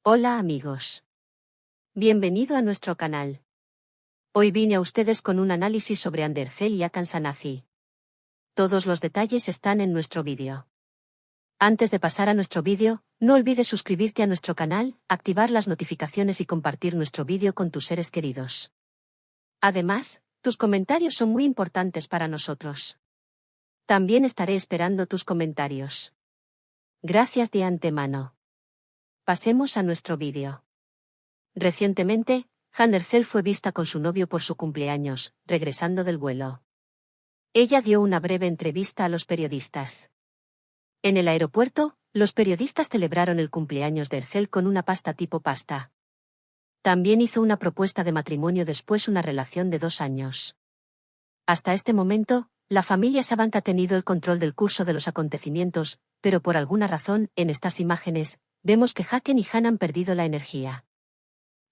Hola amigos. Bienvenido a nuestro canal. Hoy vine a ustedes con un análisis sobre Andercel y Hakan Shanazi. Todos los detalles están en nuestro vídeo. Antes de pasar a nuestro vídeo, no olvides suscribirte a nuestro canal, activar las notificaciones y compartir nuestro vídeo con tus seres queridos. Además, tus comentarios son muy importantes para nosotros. También estaré esperando tus comentarios. Gracias de antemano. Pasemos a nuestro vídeo. Recientemente, Andercel fue vista con su novio por su cumpleaños, regresando del vuelo. Ella dio una breve entrevista a los periodistas. En el aeropuerto, los periodistas celebraron el cumpleaños de Ercel con una pasta tipo pasta. También hizo una propuesta de matrimonio después una relación de 2 años. Hasta este momento, la familia Sabank ha tenido el control del curso de los acontecimientos, pero por alguna razón, en estas imágenes, vemos que Hakan y Han han perdido la energía.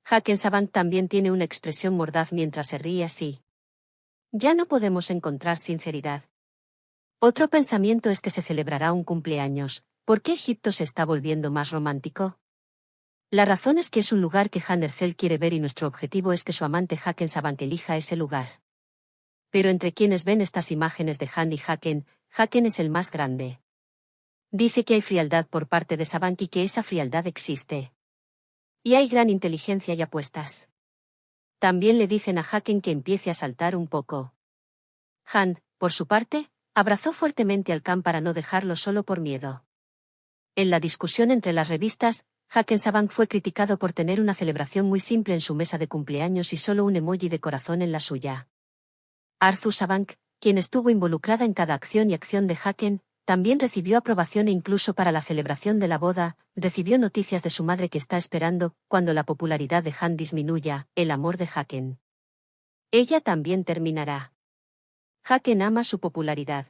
Hakan Sabank también tiene una expresión mordaz mientras se ríe así. Ya no podemos encontrar sinceridad. Otro pensamiento es que se celebrará un cumpleaños. ¿Por qué Egipto se está volviendo más romántico? La razón es que es un lugar que Andercel quiere ver y nuestro objetivo es que su amante Hakan Sabank elija ese lugar. Pero entre quienes ven estas imágenes de Han y Hakan es el más grande. Dice que hay frialdad por parte de Sabank y que esa frialdad existe. Y hay gran inteligencia y apuestas. También le dicen a Hakan que empiece a saltar un poco. Han, por su parte, abrazó fuertemente al Khan para no dejarlo solo por miedo. En la discusión entre las revistas, Hakan Sabank fue criticado por tener una celebración muy simple en su mesa de cumpleaños y solo un emoji de corazón en la suya. Arzu Sabank, quien estuvo involucrada en cada acción y acción de Hakan, también recibió aprobación e incluso para la celebración de la boda, recibió noticias de su madre que está esperando, cuando la popularidad de Han disminuya, el amor de Hakan. Ella también terminará. Hakan ama su popularidad.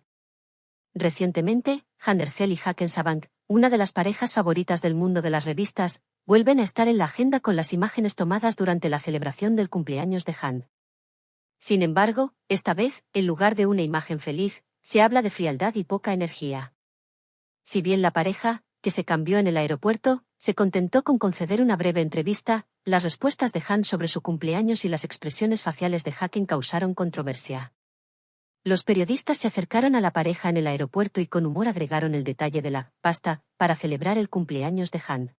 Recientemente, Andercel y Hakan Sabank, una de las parejas favoritas del mundo de las revistas, vuelven a estar en la agenda con las imágenes tomadas durante la celebración del cumpleaños de Han. Sin embargo, esta vez, en lugar de una imagen feliz, se habla de frialdad y poca energía. Si bien la pareja, que se cambió en el aeropuerto, se contentó con conceder una breve entrevista, las respuestas de Han sobre su cumpleaños y las expresiones faciales de Hakan causaron controversia. Los periodistas se acercaron a la pareja en el aeropuerto y con humor agregaron el detalle de la pasta para celebrar el cumpleaños de Han.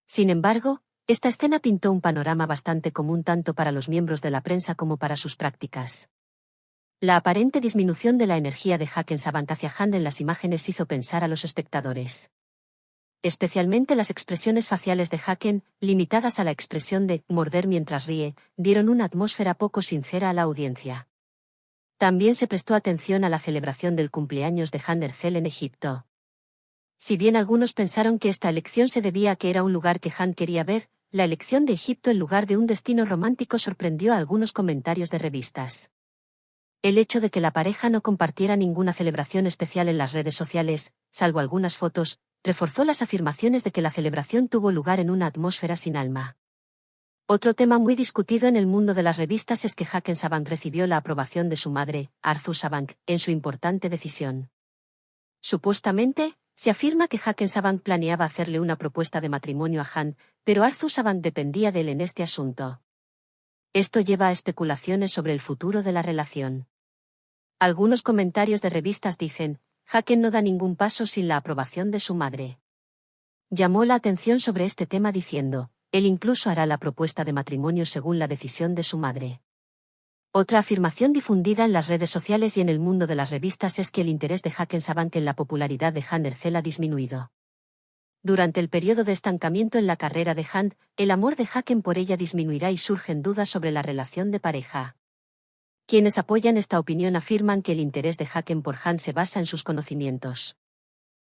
Sin embargo, esta escena pintó un panorama bastante común tanto para los miembros de la prensa como para sus prácticas. La aparente disminución de la energía de Hakan Sabank hacia Han en las imágenes hizo pensar a los espectadores. Especialmente las expresiones faciales de Hakan, limitadas a la expresión de morder mientras ríe, dieron una atmósfera poco sincera a la audiencia. También se prestó atención a la celebración del cumpleaños de Andercel en Egipto. Si bien algunos pensaron que esta elección se debía a que era un lugar que Han quería ver, la elección de Egipto en lugar de un destino romántico sorprendió a algunos comentarios de revistas. El hecho de que la pareja no compartiera ninguna celebración especial en las redes sociales, salvo algunas fotos, reforzó las afirmaciones de que la celebración tuvo lugar en una atmósfera sin alma. Otro tema muy discutido en el mundo de las revistas es que Hakan Sabank recibió la aprobación de su madre, Arzu Sabank, en su importante decisión. Supuestamente, se afirma que Hakan Sabank planeaba hacerle una propuesta de matrimonio a Han, pero Arzu Sabank dependía de él en este asunto. Esto lleva a especulaciones sobre el futuro de la relación. Algunos comentarios de revistas dicen, Hakan no da ningún paso sin la aprobación de su madre. Llamó la atención sobre este tema diciendo, él incluso hará la propuesta de matrimonio según la decisión de su madre. Otra afirmación difundida en las redes sociales y en el mundo de las revistas es que el interés de Hakan Sabank en la popularidad de Andercel ha disminuido. Durante el periodo de estancamiento en la carrera de Han, el amor de Hakan por ella disminuirá y surgen dudas sobre la relación de pareja. Quienes apoyan esta opinión afirman que el interés de Hakan por Han se basa en sus conocimientos.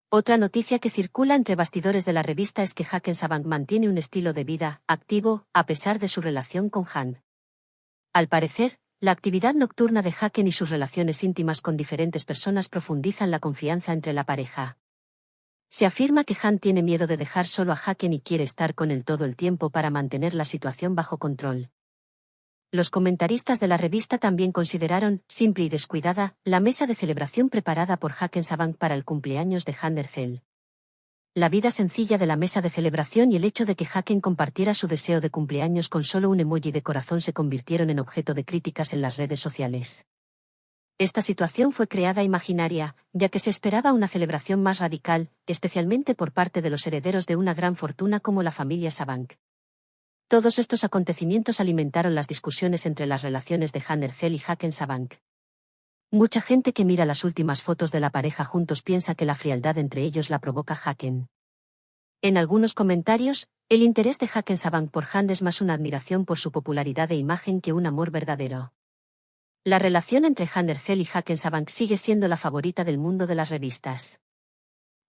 Otra noticia que circula entre bastidores de la revista es que Hakan Sabank mantiene un estilo de vida activo, a pesar de su relación con Han. Al parecer, la actividad nocturna de Hakan y sus relaciones íntimas con diferentes personas profundizan la confianza entre la pareja. Se afirma que Han tiene miedo de dejar solo a Hakan y quiere estar con él todo el tiempo para mantener la situación bajo control. Los comentaristas de la revista también consideraron, simple y descuidada, la mesa de celebración preparada por Hakan Sabank para el cumpleaños de Andercel. La vida sencilla de la mesa de celebración y el hecho de que Haken compartiera su deseo de cumpleaños con solo un emoji de corazón se convirtieron en objeto de críticas en las redes sociales. Esta situación fue creada imaginaria, ya que se esperaba una celebración más radical, especialmente por parte de los herederos de una gran fortuna como la familia Sabank. Todos estos acontecimientos alimentaron las discusiones entre las relaciones de Han Erzel y Haken Sabank. Mucha gente que mira las últimas fotos de la pareja juntos piensa que la frialdad entre ellos la provoca Haken. En algunos comentarios, el interés de Haken Sabank por Han es más una admiración por su popularidad e imagen que un amor verdadero. La relación entre Han Erzel y Haken Sabank sigue siendo la favorita del mundo de las revistas.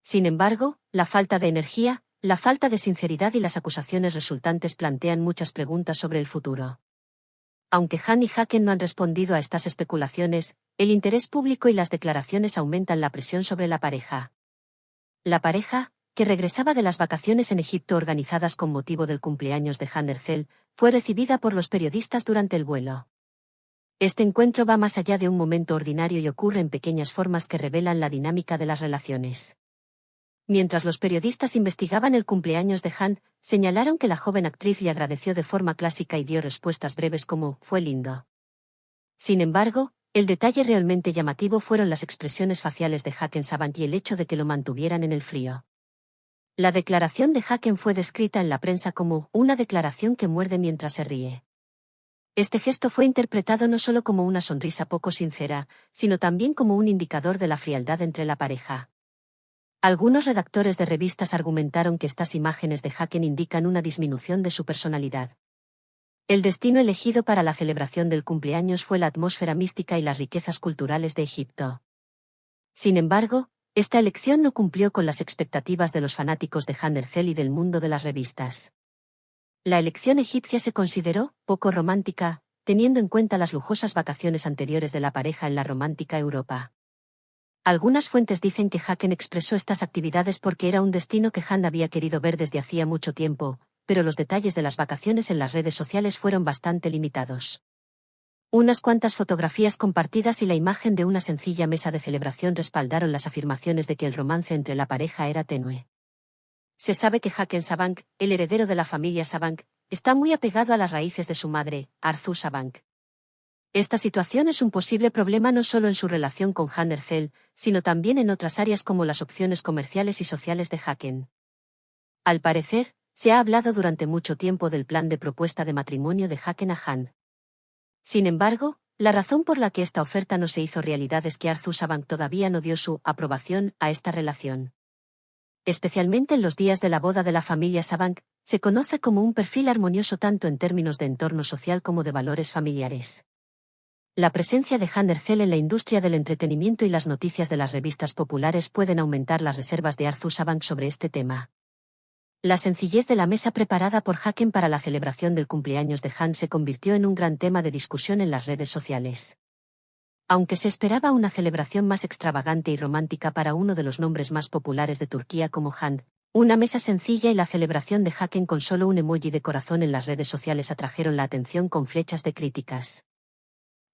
Sin embargo, la falta de energía, la falta de sinceridad y las acusaciones resultantes plantean muchas preguntas sobre el futuro. Aunque Han y Haken no han respondido a estas especulaciones, el interés público y las declaraciones aumentan la presión sobre la pareja. La pareja, que regresaba de las vacaciones en Egipto organizadas con motivo del cumpleaños de Han Erzel, fue recibida por los periodistas durante el vuelo. Este encuentro va más allá de un momento ordinario y ocurre en pequeñas formas que revelan la dinámica de las relaciones. Mientras los periodistas investigaban el cumpleaños de Han, señalaron que la joven actriz le agradeció de forma clásica y dio respuestas breves como «fue lindo». Sin embargo, el detalle realmente llamativo fueron las expresiones faciales de Haken Sabank y el hecho de que lo mantuvieran en el frío. La declaración de Haken fue descrita en la prensa como «una declaración que muerde mientras se ríe». Este gesto fue interpretado no solo como una sonrisa poco sincera, sino también como un indicador de la frialdad entre la pareja. Algunos redactores de revistas argumentaron que estas imágenes de Haken indican una disminución de su personalidad. El destino elegido para la celebración del cumpleaños fue la atmósfera mística y las riquezas culturales de Egipto. Sin embargo, esta elección no cumplió con las expectativas de los fanáticos de Han Erzel y del mundo de las revistas. La elección egipcia se consideró poco romántica, teniendo en cuenta las lujosas vacaciones anteriores de la pareja en la romántica Europa. Algunas fuentes dicen que Haken expresó estas actividades porque era un destino que Han había querido ver desde hacía mucho tiempo, pero los detalles de las vacaciones en las redes sociales fueron bastante limitados. Unas cuantas fotografías compartidas y la imagen de una sencilla mesa de celebración respaldaron las afirmaciones de que el romance entre la pareja era tenue. Se sabe que Haken Sabank, el heredero de la familia Sabank, está muy apegado a las raíces de su madre, Arzu Sabank. Esta situación es un posible problema no solo en su relación con Han Erzel, sino también en otras áreas como las opciones comerciales y sociales de Haken. Al parecer, se ha hablado durante mucho tiempo del plan de propuesta de matrimonio de Haken a Han. Sin embargo, la razón por la que esta oferta no se hizo realidad es que Arzu Sabank todavía no dio su aprobación a esta relación. Especialmente en los días de la boda de la familia Sabank, se conoce como un perfil armonioso tanto en términos de entorno social como de valores familiares. La presencia de Han Erzel en la industria del entretenimiento y las noticias de las revistas populares pueden aumentar las reservas de Arzu Sabank sobre este tema. La sencillez de la mesa preparada por Haken para la celebración del cumpleaños de Han se convirtió en un gran tema de discusión en las redes sociales. Aunque se esperaba una celebración más extravagante y romántica para uno de los nombres más populares de Turquía como Han, una mesa sencilla y la celebración de Haken con solo un emoji de corazón en las redes sociales atrajeron la atención con flechas de críticas.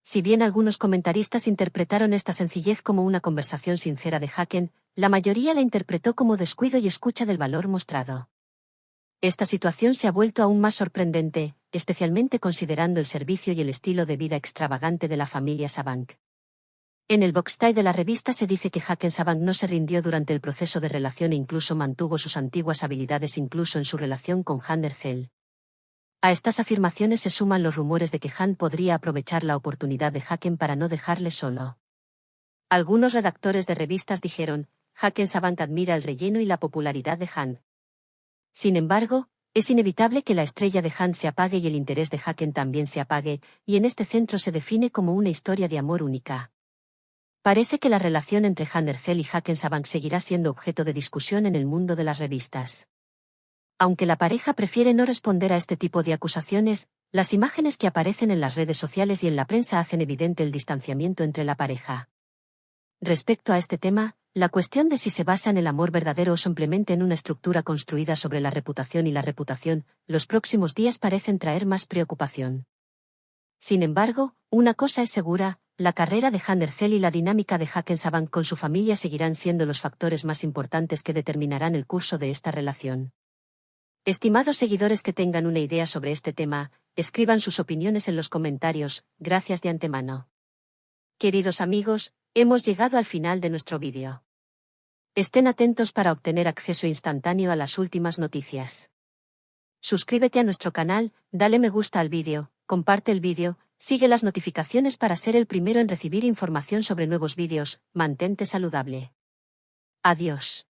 Si bien algunos comentaristas interpretaron esta sencillez como una conversación sincera de Haken, la mayoría la interpretó como descuido y escucha del valor mostrado. Esta situación se ha vuelto aún más sorprendente, especialmente considerando el servicio y el estilo de vida extravagante de la familia Sabank. En el boxtie de la revista se dice que Haken Sabank no se rindió durante el proceso de relación e incluso mantuvo sus antiguas habilidades incluso en su relación con Han Erzel. A estas afirmaciones se suman los rumores de que Han podría aprovechar la oportunidad de Haken para no dejarle solo. Algunos redactores de revistas dijeron, Haken Sabank admira el relleno y la popularidad de Han. Sin embargo, es inevitable que la estrella de Han se apague y el interés de Haken también se apague, y en este centro se define como una historia de amor única. Parece que la relación entre Han Erzel y Haken Sabank seguirá siendo objeto de discusión en el mundo de las revistas. Aunque la pareja prefiere no responder a este tipo de acusaciones, las imágenes que aparecen en las redes sociales y en la prensa hacen evidente el distanciamiento entre la pareja. Respecto a este tema, la cuestión de si se basa en el amor verdadero o simplemente en una estructura construida sobre la reputación y la reputación, los próximos días parecen traer más preocupación. Sin embargo, una cosa es segura, La carrera de Handercel y la dinámica de Hackensack con su familia seguirán siendo los factores más importantes que determinarán el curso de esta relación. Estimados seguidores que tengan una idea sobre este tema, escriban sus opiniones en los comentarios, gracias de antemano. Queridos amigos, hemos llegado al final de nuestro vídeo. Estén atentos para obtener acceso instantáneo a las últimas noticias. Suscríbete a nuestro canal, dale me gusta al vídeo, comparte el vídeo, sigue las notificaciones para ser el primero en recibir información sobre nuevos vídeos, mantente saludable. Adiós.